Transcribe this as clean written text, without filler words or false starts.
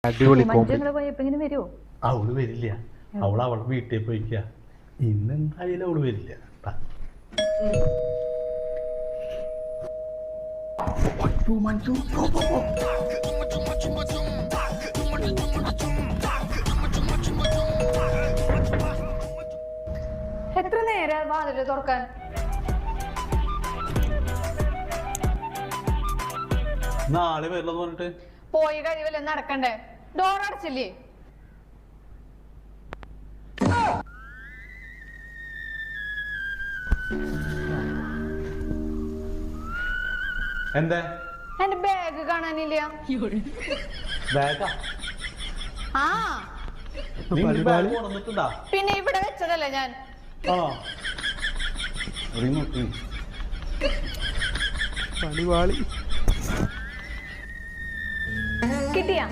അടിപൊളി അവള് വരില്ല. അവളെ വീട്ടിൽ പോയിക്ക. ഇന്ന് എന്തായാലും അവള് വരില്ല. എത്ര നേരം വാതില് തുറക്കാൻ? നാളെ വരില്ലെന്ന് പറഞ്ഞിട്ട് പോയി കഴിവല്ലേ നടക്കണ്ടേ? ഡോർ അടച്ചില്ലേ? എന്താ എന്റെ ബാഗ് കാണാനില്ല. ബാഗാ? ആ കൊണ്ടുവന്നിട്ടുണ്ടാ? പിന്നെ ഇവിടെ വെച്ചതല്ലേ ഞാൻ. കിട്ടിയാ?